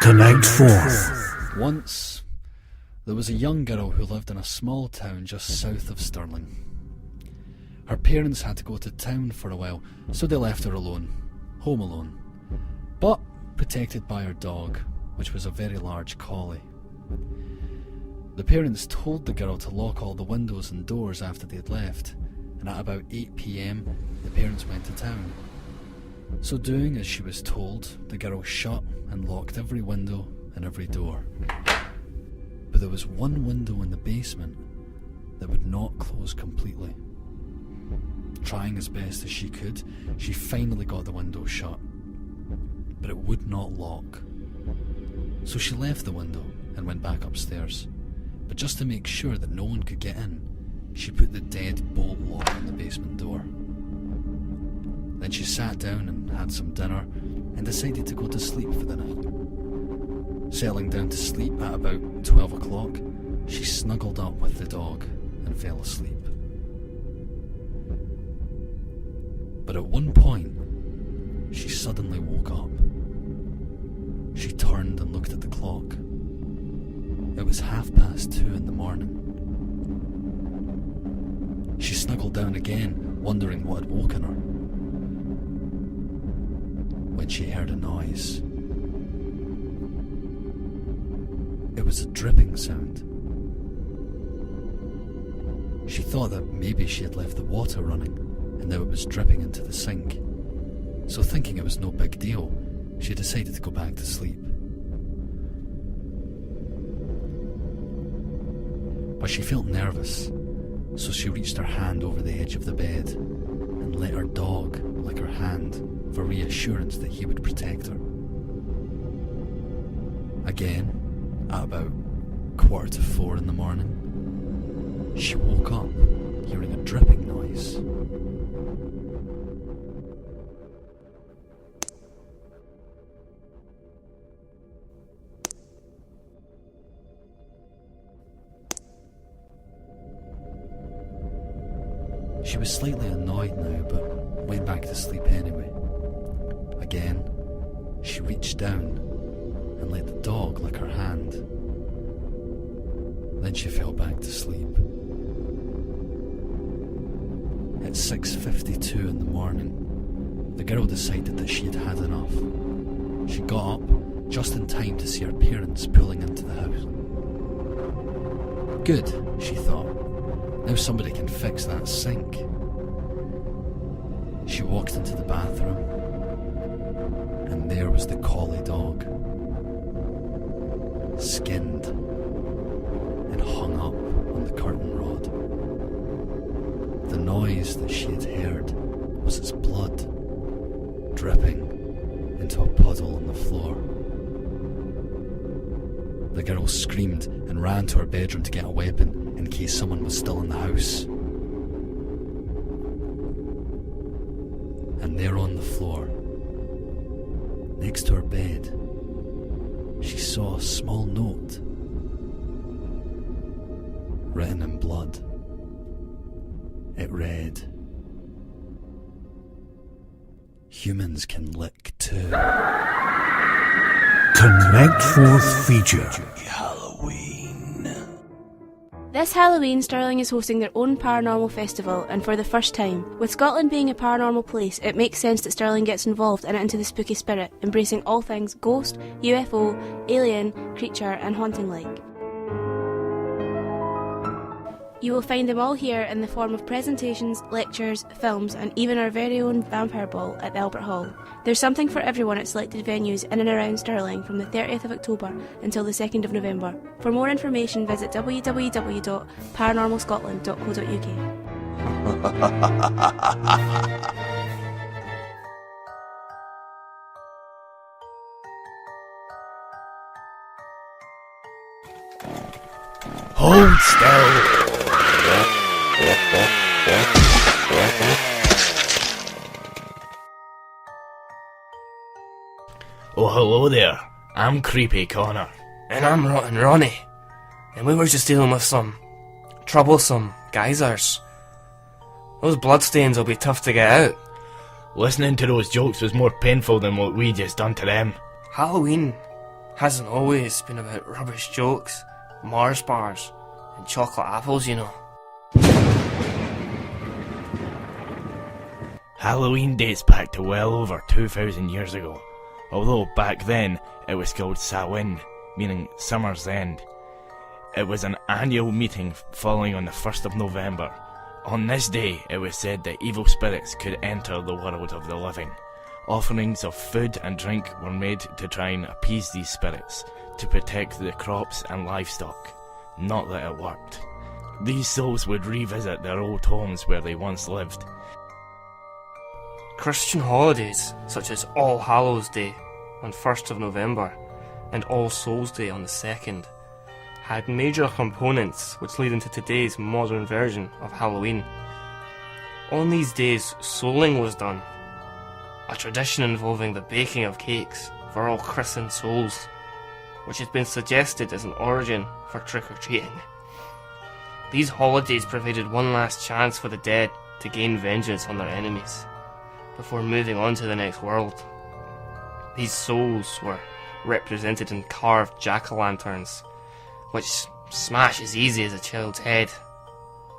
Connect Fourth. Once, there was a young girl who lived in a small town just south of Stirling. Her parents had to go to town for a while, so they left her alone, home alone, but protected by her dog, which was a very large collie. The parents told the girl to lock all the windows and doors after they had left, and at about 8 p.m, the parents went to town. So doing as she was told, the girl shut and locked every window and every door. But there was one window in the basement that would not close completely. Trying as best as she could, she finally got the window shut, but it would not lock. So she left the window and went back upstairs, but just to make sure that no one could get in, she put the dead bolt lock on the basement door. Then she sat down and had some dinner and decided to go to sleep for the night. Settling down to sleep at about 12 o'clock, she snuggled up with the dog and fell asleep. But at one point, she suddenly woke up. She turned and looked at the clock. It was 2:30 in the morning. She snuggled down again, wondering what had woken her, when she heard a noise. It was a dripping sound. She thought that maybe she had left the water running and now it was dripping into the sink. So thinking it was no big deal, she decided to go back to sleep. But she felt nervous, so she reached her hand over the edge of the bed and let her dog lick her hand for reassurance that he would protect her. Again, at about 3:45 in the morning, she woke up hearing a dripping noise. She was slightly annoyed now, but went back to sleep anyway. Again, she reached down and let the dog lick her hand. Then she fell back to sleep. At 6:52 in the morning, the girl decided that she had had enough. She got up just in time to see her parents pulling into the house. Good, she thought. Now somebody can fix that sink. She walked into the bathroom, and there was the collie dog, skinned and hung up on the curtain rod. The noise that she had heard was its blood dripping into a puddle on the floor. The girl screamed and ran to her bedroom to get a weapon in case someone was still in the house. And there on the floor, next to her bed, she saw a small note written in blood. It read, "Humans can lick too." Connect Fourth feature. This Halloween, Stirling is hosting their own paranormal festival, and for the first time. With Scotland being a paranormal place, it makes sense that Stirling gets involved and into the spooky spirit, embracing all things ghost, UFO, alien, creature and haunting-like. You will find them all here in the form of presentations, lectures, films and even our very own vampire ball at the Albert Hall. There's something for everyone at selected venues in and around Stirling from the 30th of October until the 2nd of November. For more information visit www.paranormalscotland.co.uk. Hold still! Oh, hello there. I'm Creepy Connor. And I'm Rotten Ronnie. And we were just dealing with some troublesome geysers. Those bloodstains will be tough to get out. Listening to those jokes was more painful than what we just done to them. Halloween hasn't always been about rubbish jokes, Mars bars, and chocolate apples, you know. Halloween dates back to well over 2,000 years ago, although back then it was called Samhain, meaning summer's end. It was an annual meeting falling on the 1st of November. On this day, it was said that evil spirits could enter the world of the living. Offerings of food and drink were made to try and appease these spirits, to protect the crops and livestock. Not that it worked. These souls would revisit their old homes where they once lived. Christian holidays, such as All Hallows Day on 1st of November and All Souls Day on the 2nd, had major components which lead into today's modern version of Halloween. On these days, souling was done, a tradition involving the baking of cakes for all christened souls, which has been suggested as an origin for trick-or-treating. These holidays provided one last chance for the dead to gain vengeance on their enemies, before moving on to the next world. These souls were represented in carved jack-o'-lanterns, which smash as easy as a child's head,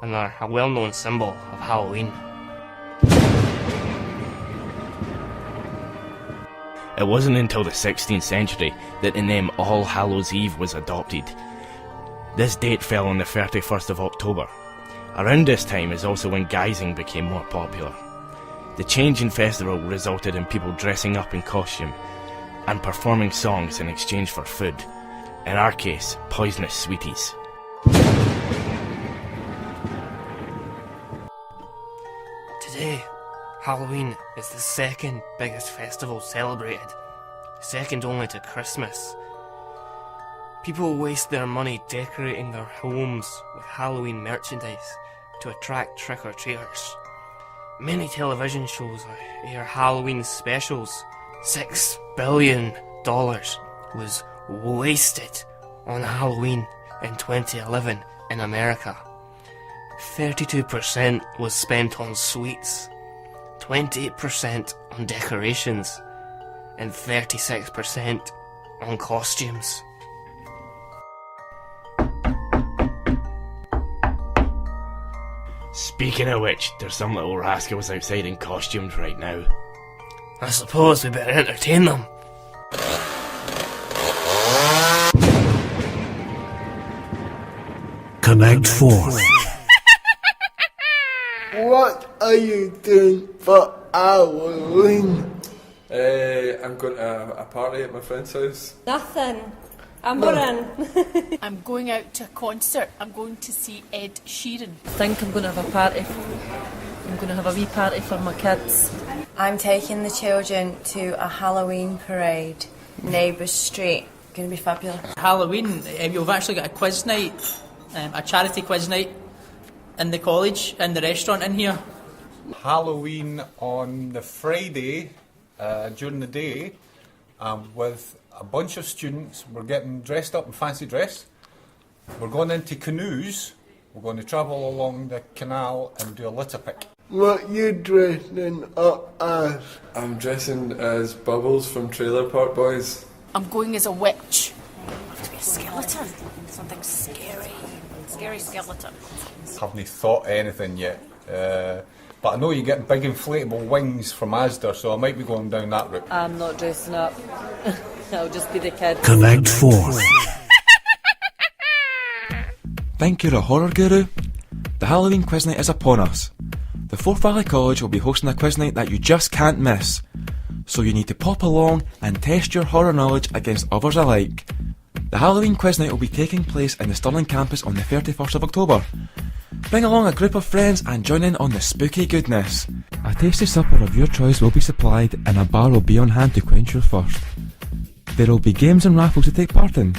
and are a well-known symbol of Halloween. It wasn't until the 16th century that the name All Hallows Eve was adopted. This date fell on the 31st of October. Around this time is also when guising became more popular. The change in festival resulted in people dressing up in costume and performing songs in exchange for food. In our case, poisonous sweeties. Today, Halloween is the second biggest festival celebrated, second only to Christmas. People waste their money decorating their homes with Halloween merchandise to attract trick-or-treaters. Many television shows air Halloween specials. $6 billion was wasted on Halloween in 2011 in America. 32% was spent on sweets, 28% on decorations, and 36% on costumes. Speaking of which, there's some little rascals outside in costumes right now. I suppose we better entertain them. Connect Fourth. What are you doing for Halloween? I'm going to a party at my friend's house. Nothing. I'm running. I'm going out to a concert. I'm going to see Ed Sheeran. I think I'm going to have a party. I'm going to have a wee party for my kids. I'm taking the children to a Halloween parade, Neighbours Street. Going to be fabulous. Halloween, you've actually got a quiz night, a charity quiz night in the college, in the restaurant in here. Halloween on the Friday during the day with a bunch of students. We're getting dressed up in fancy dress. We're going into canoes. We're going to travel along the canal and do a litter pick. What you dressing up as? I'm dressing as Bubbles from Trailer Park Boys. I'm going as a witch. I have to be a skeleton. Something scary. Scary skeleton. Haven't thought of anything yet. But I know you get big inflatable wings from Asda, so I might be going down that route. I'm not dressing up. I'll just be the kid. Connect Fourth. Think you're a horror guru? The Halloween quiz night is upon us. The Forth Valley College will be hosting a quiz night that you just can't miss. So you need to pop along and test your horror knowledge against others alike. The Halloween quiz night will be taking place in the Stirling campus on the 31st of October. Bring along a group of friends and join in on the spooky goodness. A tasty supper of your choice will be supplied and a bar will be on hand to quench your thirst. There will be games and raffles to take part in.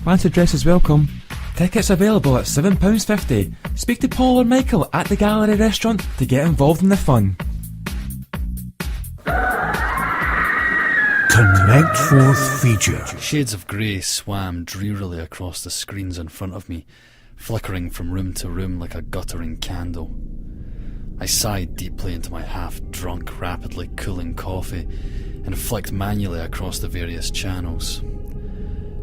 Fancy dress is welcome. Tickets available at £7.50. Speak to Paul or Michael at the Gallery Restaurant to get involved in the fun. Connect Fourth feature. Shades of grey swam drearily across the screens in front of me, flickering from room to room like a guttering candle. I sighed deeply into my half-drunk, rapidly cooling coffee and flicked manually across the various channels.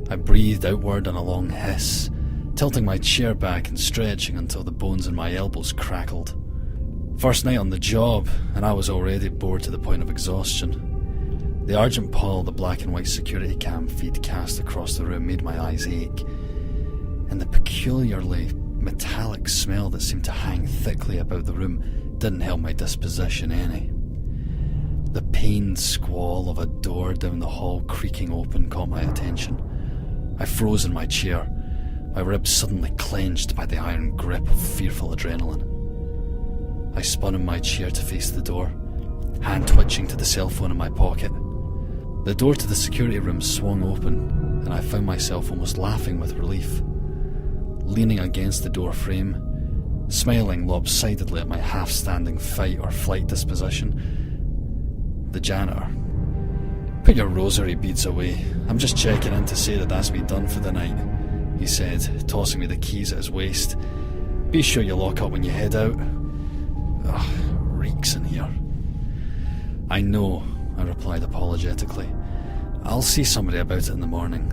I breathed outward in a long hiss, tilting my chair back and stretching until the bones in my elbows crackled. First night on the job, and I was already bored to the point of exhaustion. The argent pall of the black and white security cam feed cast across the room made my eyes ache, and the peculiarly metallic smell that seemed to hang thickly about the room didn't help my disposition any. The pained squall of a door down the hall creaking open caught my attention. I froze in my chair, my ribs suddenly clenched by the iron grip of fearful adrenaline. I spun in my chair to face the door, hand twitching to the cell phone in my pocket. The door to the security room swung open, and I found myself almost laughing with relief. Leaning against the door frame, smiling lopsidedly at my half-standing fight or flight disposition, the janitor. "Put your rosary beads away. I'm just checking in to say that that's me done for the night," he said, tossing me the keys at his waist. "Be sure you lock up when you head out." Ugh, reeks in here. "I know," I replied apologetically. "I'll see somebody about it in the morning.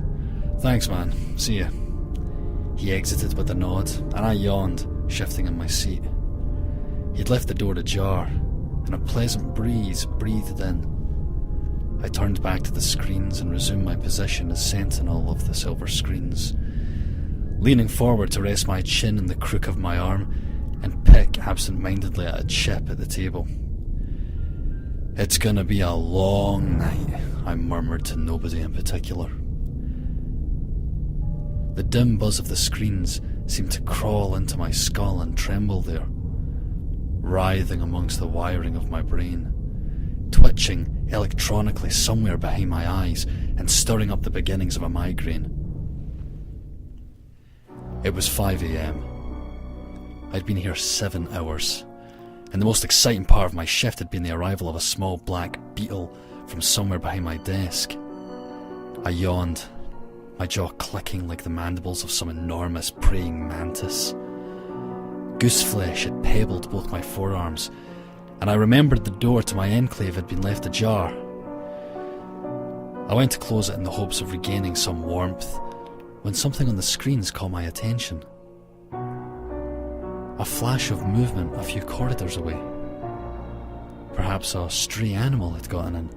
Thanks, man. See ya." He exited with a nod, and I yawned, shifting in my seat. He'd left the door ajar, and a pleasant breeze breathed in. I turned back to the screens and resumed my position as sentinel of the silver screens, leaning forward to rest my chin in the crook of my arm and pick absent-mindedly at a chip at the table. "It's gonna be a long night," I murmured to nobody in particular. The dim buzz of the screens seemed to crawl into my skull and tremble there, writhing amongst the wiring of my brain, twitching electronically somewhere behind my eyes and stirring up the beginnings of a migraine. It was 5 a.m. I'd been here 7 hours, and the most exciting part of my shift had been the arrival of a small black beetle from somewhere behind my desk. I yawned, my jaw clicking like the mandibles of some enormous praying mantis. Goose flesh had pebbled both my forearms, and I remembered the door to my enclave had been left ajar. I went to close it in the hopes of regaining some warmth, when something on the screens caught my attention. A flash of movement a few corridors away. Perhaps a stray animal had gotten in,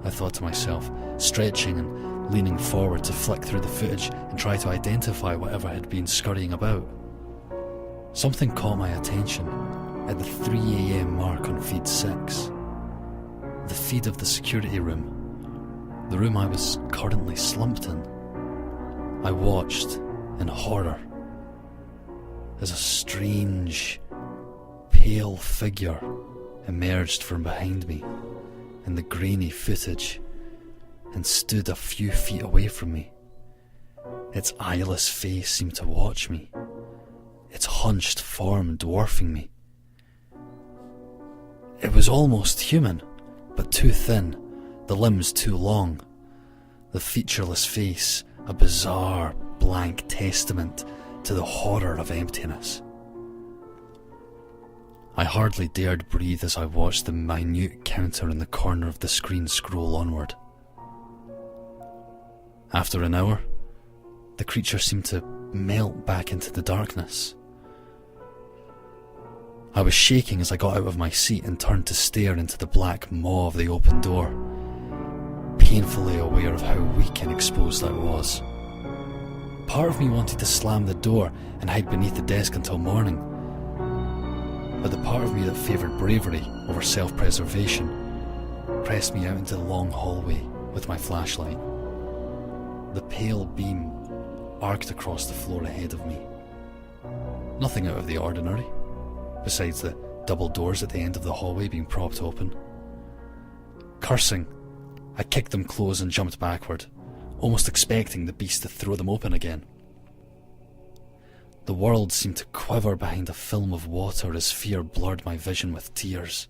I thought to myself, stretching and leaning forward to flick through the footage and try to identify whatever had been scurrying about. Something caught my attention at the 3 a.m. mark on feed 6. The feed of the security room, the room I was currently slumped in. I watched in horror as a strange, pale figure emerged from behind me in the grainy footage and stood a few feet away from me. Its eyeless face seemed to watch me, its hunched form dwarfing me. It was almost human, but too thin, the limbs too long, the featureless face a bizarre, blank testament to the horror of emptiness. I hardly dared breathe as I watched the minute counter in the corner of the screen scroll onward. After an hour, the creature seemed to melt back into the darkness. I was shaking as I got out of my seat and turned to stare into the black maw of the open door, painfully aware of how weak and exposed I was. Part of me wanted to slam the door and hide beneath the desk until morning, but the part of me that favoured bravery over self-preservation pressed me out into the long hallway with my flashlight. The pale beam arced across the floor ahead of me. Nothing out of the ordinary, besides the double doors at the end of the hallway being propped open. Cursing, I kicked them closed and jumped backward, almost expecting the beast to throw them open again. The world seemed to quiver behind a film of water as fear blurred my vision with tears.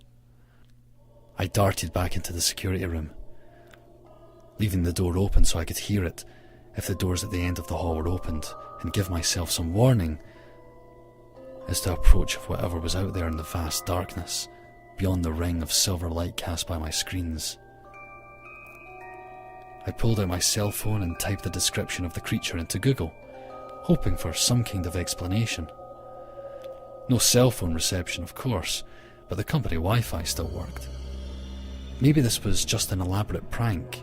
I darted back into the security room, leaving the door open so I could hear it if the doors at the end of the hall were opened, and give myself some warning as to approach of whatever was out there in the vast darkness beyond the ring of silver light cast by my screens. I pulled out my cell phone and typed the description of the creature into Google, hoping for some kind of explanation. No cell phone reception, of course, but the company Wi-Fi still worked. Maybe this was just an elaborate prank.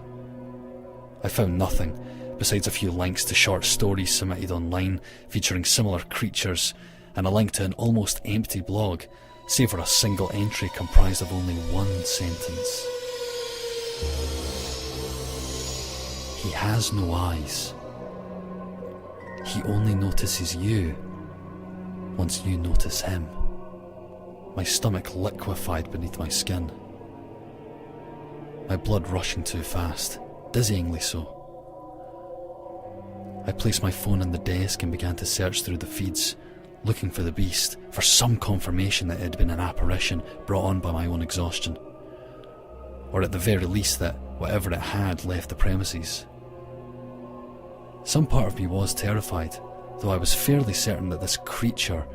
I found nothing, besides a few links to short stories submitted online featuring similar creatures, and a link to an almost empty blog, save for a single entry comprised of only one sentence. He has no eyes. He only notices you once you notice him. My stomach liquefied beneath my skin. My blood rushing too fast, dizzyingly so. I placed my phone on the desk and began to search through the feeds, looking for the beast, for some confirmation that it had been an apparition brought on by my own exhaustion. Or at the very least that whatever it had left the premises. Some part of me was terrified, though I was fairly certain that this creature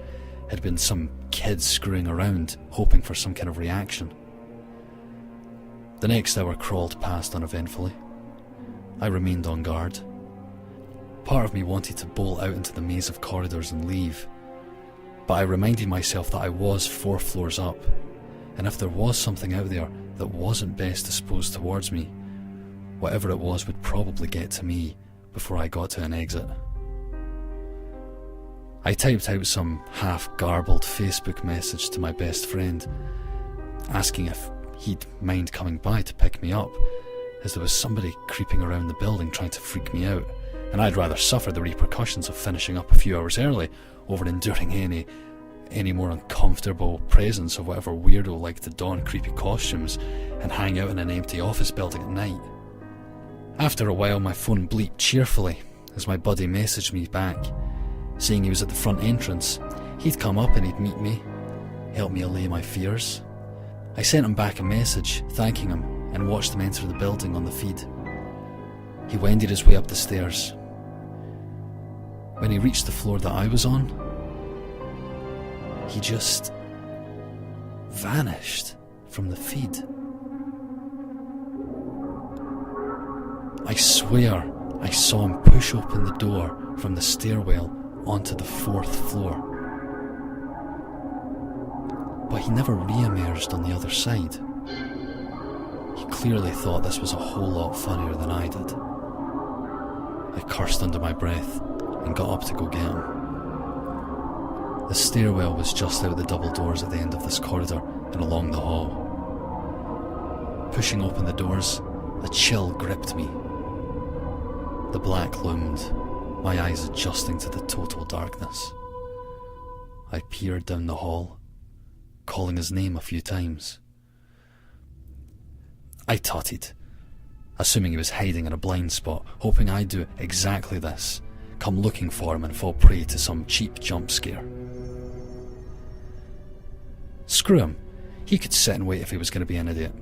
had been some kid screwing around, hoping for some kind of reaction. The next hour crawled past uneventfully. I remained on guard. Part of me wanted to bolt out into the maze of corridors and leave, but I reminded myself that I was 4 floors up, and if there was something out there that wasn't best disposed towards me, whatever it was would probably get to me before I got to an exit. I typed out some half-garbled Facebook message to my best friend, asking if he'd mind coming by to pick me up, as there was somebody creeping around the building trying to freak me out, and I'd rather suffer the repercussions of finishing up a few hours early over enduring any more uncomfortable presence of whatever weirdo liked to don creepy costumes and hang out in an empty office building at night. After a while, my phone bleeped cheerfully as my buddy messaged me back, saying he was at the front entrance. He'd come up and he'd meet me, help me allay my fears. I sent him back a message, thanking him, and watched him enter the building on the feed. He wended his way up the stairs. When he reached the floor that I was on, he just vanished from the feed. I swear I saw him push open the door from the stairwell onto the 4th floor. But he never re-emerged on the other side. He clearly thought this was a whole lot funnier than I did. I cursed under my breath and got up to go get him. The stairwell was just out the double doors at the end of this corridor and along the hall. Pushing open the doors, a chill gripped me. The black loomed, my eyes adjusting to the total darkness. I peered down the hall, calling his name a few times. I tutted, assuming he was hiding in a blind spot, hoping I'd do exactly this, come looking for him and fall prey to some cheap jump scare. Screw him, he could sit and wait if he was going to be an idiot.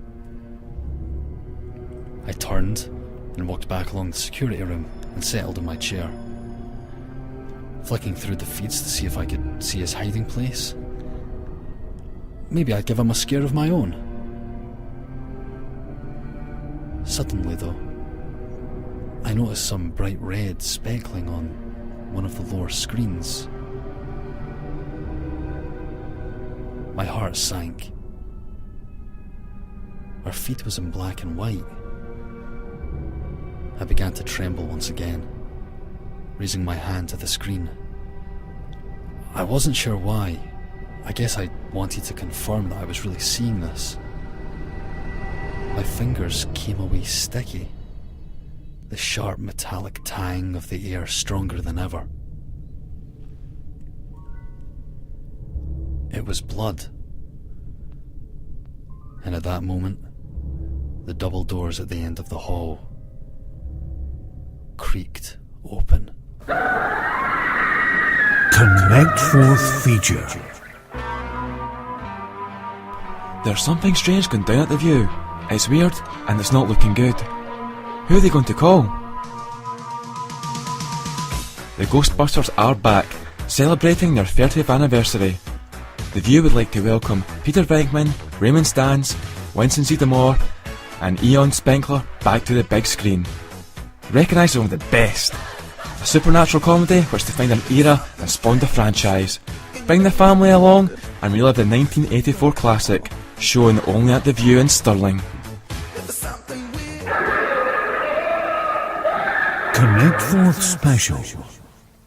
I turned and walked back along the security room and settled in my chair, flicking through the feeds to see if I could see his hiding place. Maybe I'd give him a scare of my own. Suddenly, though, I noticed some bright red speckling on one of the lower screens. My heart sank. Our feed was in black and white. I began to tremble once again, raising my hand to the screen. I wasn't sure why. I guess I wanted to confirm that I was really seeing this. My fingers came away sticky, the sharp metallic tang of the air stronger than ever. It was blood. And at that moment, the double doors at the end of the hall creaked open. Connect Fourth feature. There's something strange going down at the View. It's weird, and it's not looking good. Who are they going to call? The Ghostbusters are back, celebrating their 30th anniversary. The View would like to welcome Peter Venkman, Raymond Stantz, Winston Zeddemore, and Eon Spenkler back to the big screen. recognised as one of the best. A supernatural comedy which defined an era and spawned a franchise. Bring the family along and relive the 1984 classic, shown only at the View in Stirling. Connect Forth Special.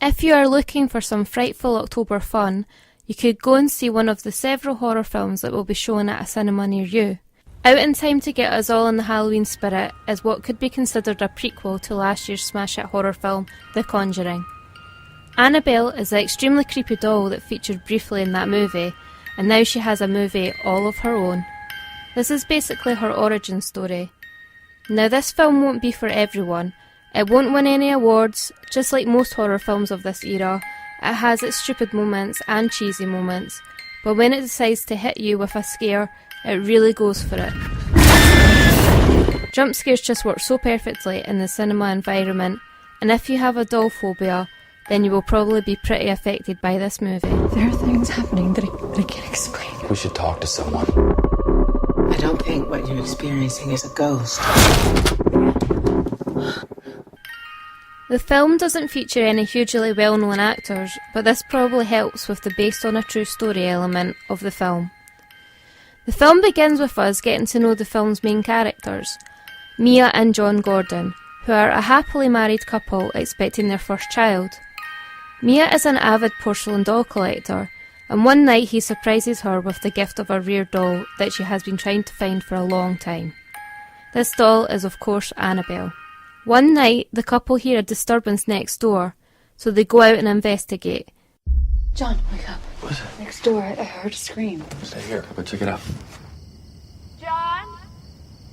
If you are looking for some frightful October fun, you could go and see one of the several horror films that will be shown at a cinema near you. Out in time to get us all in the Halloween spirit is what could be considered a prequel to last year's smash hit horror film, The Conjuring. Annabelle is the extremely creepy doll that featured briefly in that movie, and now she has a movie all of her own. This is basically her origin story. Now this film won't be for everyone. It won't win any awards. Just like most horror films of this era, it has its stupid moments and cheesy moments, but when it decides to hit you with a scare, it really goes for it. Jump scares just work so perfectly in the cinema environment, and if you have a doll phobia, then you will probably be pretty affected by this movie. There are things happening that I can't explain. We should talk to someone. I don't think what you're experiencing is a ghost. The film doesn't feature any hugely well-known actors, but this probably helps with the based on a true story element of the film. The film begins with us getting to know the film's main characters, Mia and John Gordon, who are a happily married couple expecting their first child. Mia is an avid porcelain doll collector, and one night he surprises her with the gift of a rare doll that she has been trying to find for a long time. This doll is of course Annabelle. One night, the couple hear a disturbance next door, so they go out and investigate. John, wake up. What's it? Next door, I heard a scream. Stay here. Go check it out. John?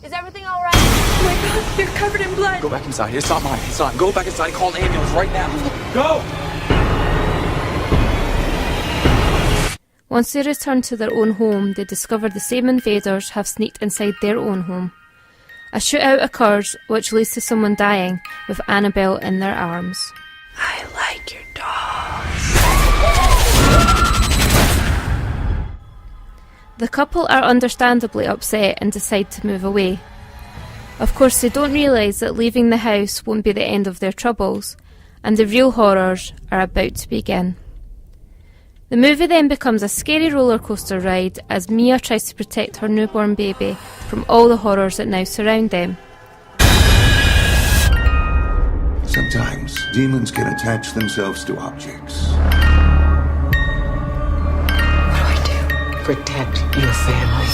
Is everything alright? Oh my god, you're covered in blood. Go back inside. It's not mine. It's not. Go back inside and call an ambulance right now. Go! Once they return to their own home, they discover the same invaders have sneaked inside their own home. A shootout occurs, which leads to someone dying, with Annabelle in their arms. I like your dolls. The couple are understandably upset and decide to move away. Of course, they don't realise that leaving the house won't be the end of their troubles, and the real horrors are about to begin. The movie then becomes a scary roller coaster ride as Mia tries to protect her newborn baby from all the horrors that now surround them. Sometimes demons can attach themselves to objects. What do? Protect your family.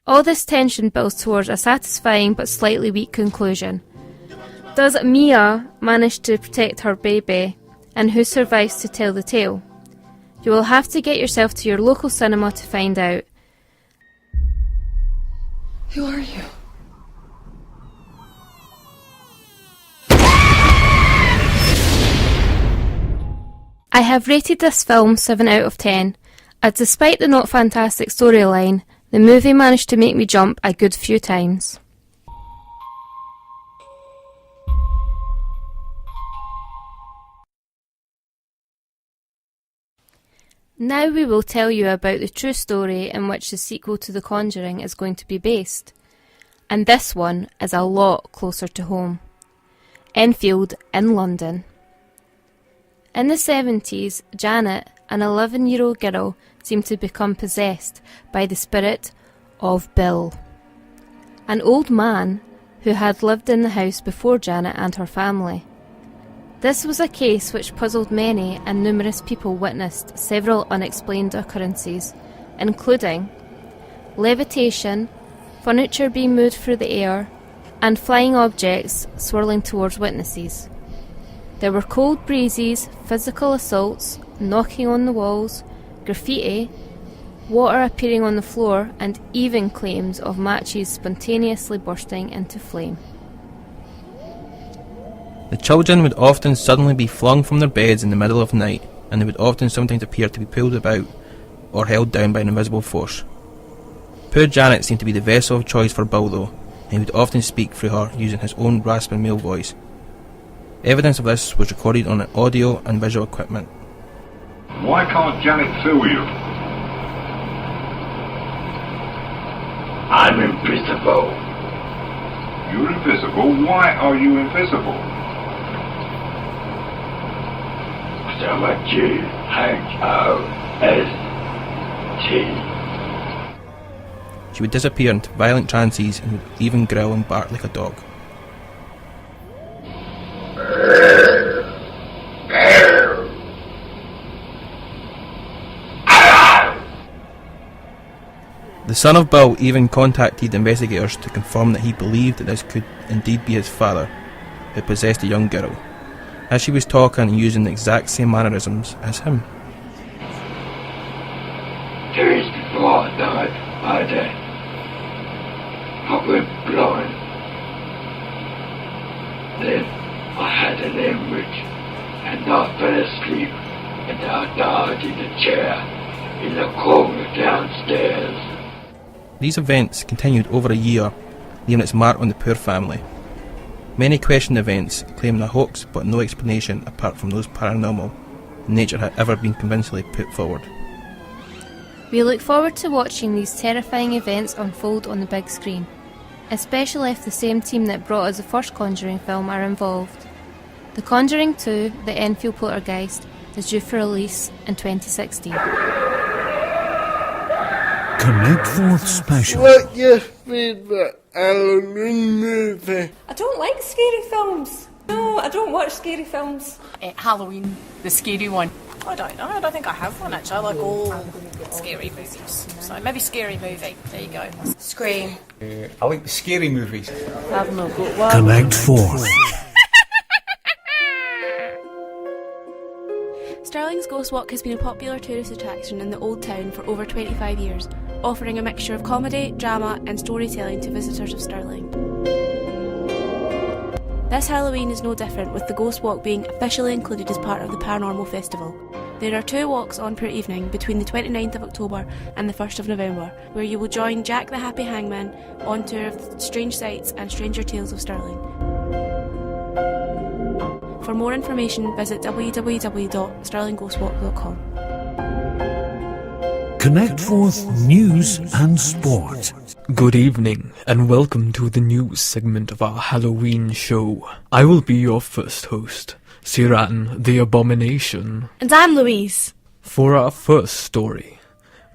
All this tension builds towards a satisfying but slightly weak conclusion. Does Mia manage to protect her baby, and who survives to tell the tale? You will have to get yourself to your local cinema to find out. Who are you? I have rated this film 7 out of 10, as despite the not fantastic storyline, the movie managed to make me jump a good few times. Now we will tell you about the true story in which the sequel to The Conjuring is going to be based. And this one is a lot closer to home. Enfield in London. In the 70s, Janet, an 11-year-old girl, seemed to become possessed by the spirit of Bill, an old man who had lived in the house before Janet and her family. This was a case which puzzled many, and numerous people witnessed several unexplained occurrences, including levitation, furniture being moved through the air, and flying objects swirling towards witnesses. There were cold breezes, physical assaults, knocking on the walls, graffiti, water appearing on the floor, and even claims of matches spontaneously bursting into flame. The children would often suddenly be flung from their beds in the middle of the night, and they would often sometimes appear to be pulled about or held down by an invisible force. Poor Janet seemed to be the vessel of choice for Bill though, and he would often speak through her using his own rasping male voice. Evidence of this was recorded on audio and visual equipment. Why can't Janet sue you? invisible. You're invisible? Why are you invisible? So much H-O-S-T. She would disappear into violent trances and would even growl and bark like a dog. The son of Bill even contacted investigators to confirm that he believed that this could indeed be his father, who possessed a young girl, as she was talking and using the exact same mannerisms as him. 2 years before I died, I went blind. Then I had an hemorrhage, and I fell asleep, and I died in a chair in the corner downstairs. These events continued over a year, leaving its mark on the poor family. Many questioned events, claiming a hoax but no explanation apart from those paranormal in nature had ever been convincingly put forward. We look forward to watching these terrifying events unfold on the big screen, especially if the same team that brought us the first Conjuring film are involved. The Conjuring 2, The Enfield Poltergeist, is due for release in 2016. Connect Fourth Special. What's your favourite Halloween movie? I don't like scary films. No, I don't watch scary films. Halloween, the scary one. I don't know. I don't think I have one actually. I like all scary movies. So maybe Scary Movie. There you go. Scream. I like the scary movies. I've not got one. Connect Fourth. Stirling's Ghost Walk has been a popular tourist attraction in the Old Town for over 25 years, offering a mixture of comedy, drama and storytelling to visitors of Stirling. This Halloween is no different, with the Ghost Walk being officially included as part of the Paranormal Festival. There are 2 walks on per evening between the 29th of October and the 1st of November, where you will join Jack the Happy Hangman on tour of strange sights and stranger tales of Stirling. For more information, visit www.stirlingghostwalk.com. Connect Fourth News and Sport. Good evening, and welcome to the news segment of our Halloween show. I will be your first host, Siran the Abomination. And I'm Louise. For our first story,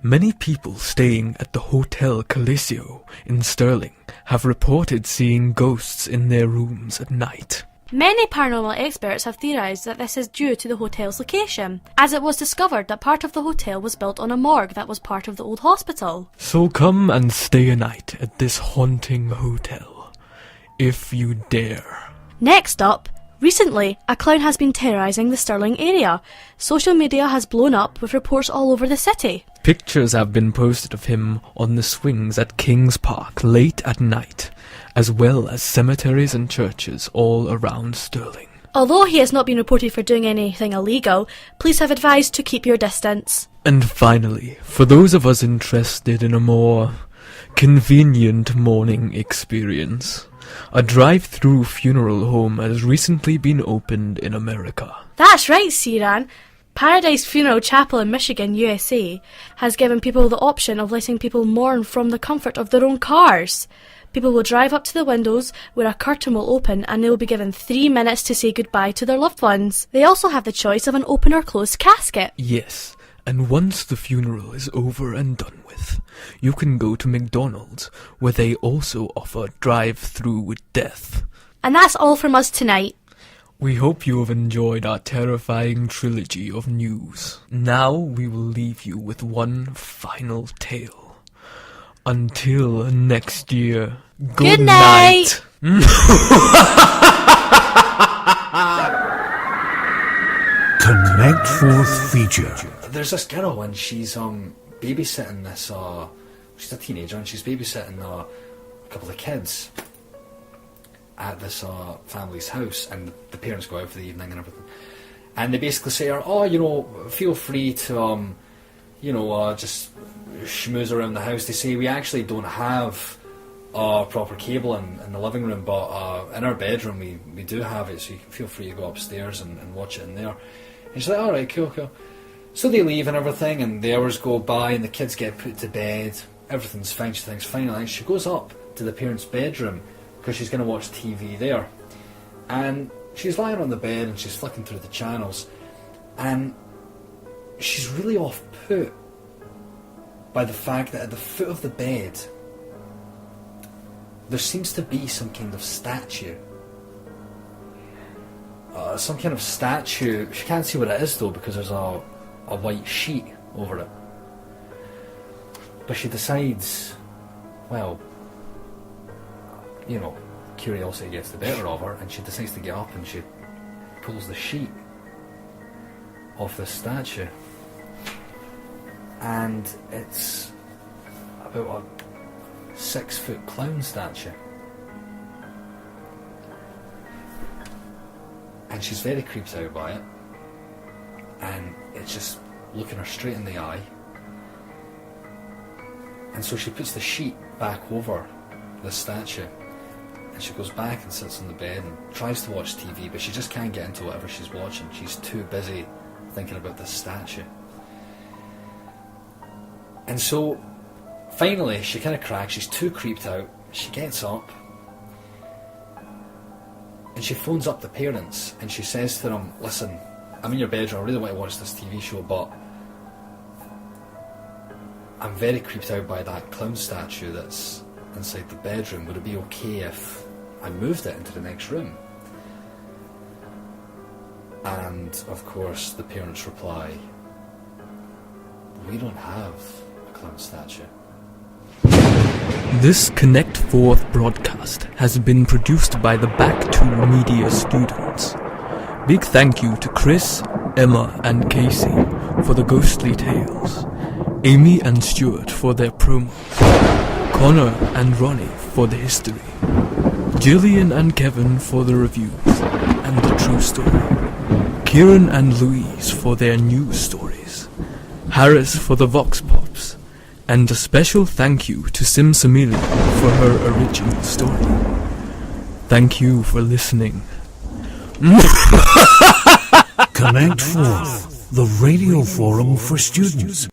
many people staying at the Hotel Calisio in Stirling have reported seeing ghosts in their rooms at night. Many paranormal experts have theorised that this is due to the hotel's location, as it was discovered that part of the hotel was built on a morgue that was part of the old hospital. So come and stay a night at this haunting hotel, if you dare. Next up, recently, a clown has been terrorising the Stirling area. Social media has blown up with reports all over the city. Pictures have been posted of him on the swings at Kings Park late at night, as well as cemeteries and churches all around Stirling. Although he has not been reported for doing anything illegal, police have advised to keep your distance. And finally, for those of us interested in a more convenient morning experience, a drive-through funeral home has recently been opened in America. That's right, Siran. Paradise Funeral Chapel in Michigan, USA, has given people the option of letting people mourn from the comfort of their own cars. People will drive up to the windows where a curtain will open and they will be given 3 minutes to say goodbye to their loved ones. They also have the choice of an open or closed casket. Yes, and once the funeral is over and done with, you can go to McDonald's, where they also offer drive-through with death. And that's all from us tonight. We hope you have enjoyed our terrifying trilogy of news. Now we will leave you with one final tale. Until next year, good night. Connect Fourth feature. There's this girl and she's babysitting this. She's a teenager and she's babysitting a couple of kids at this family's house, and the parents go out for the evening and everything. And they basically say, feel free to just schmooze around the house. They say, we actually don't have proper cable in the living room, but in our bedroom we do have it, so you can feel free to go upstairs and watch it in there. And she's like, alright, cool. So they leave and everything, and the hours go by and the kids get put to bed, everything's fine, she thinks fine, and she goes up to the parents' bedroom because she's going to watch TV there. And she's lying on the bed and she's flicking through the channels, and she's really off put by the fact that at the foot of the bed there seems to be some kind of statue. Some kind of statue. She can't see what it is though because there's a white sheet over it. But she decides, well, you know, curiosity gets the better of her, and she decides to get up and she pulls the sheet off this statue. And it's about a 6-foot clown statue. And she's very creeped out by it. And it's just looking her straight in the eye. And so she puts the sheet back over the statue. And she goes back and sits on the bed and tries to watch TV, but she just can't get into whatever she's watching. She's too busy thinking about this statue. And so, finally, she kind of cracks. She's too creeped out. She gets up. And she phones up the parents and she says to them, listen, I'm in your bedroom, I really want to watch this TV show, but I'm very creeped out by that clown statue that's inside the bedroom. Would it be okay if I moved it into the next room? And, of course, the parents reply, we don't have a clown statue. This Connect Forth broadcast has been produced by the Back 2 Media students. Big thank you to Chris, Emma and Casey for the ghostly tales, Amy and Stuart for their promos, Connor and Ronnie for the history, Gillian and Kevin for the reviews and the true story, Kieran and Louise for their news stories, Harris for the Vox Pops, and a special thank you to Simsimilia for her original story. Thank you for listening. Connect Forth, the radio forum for students.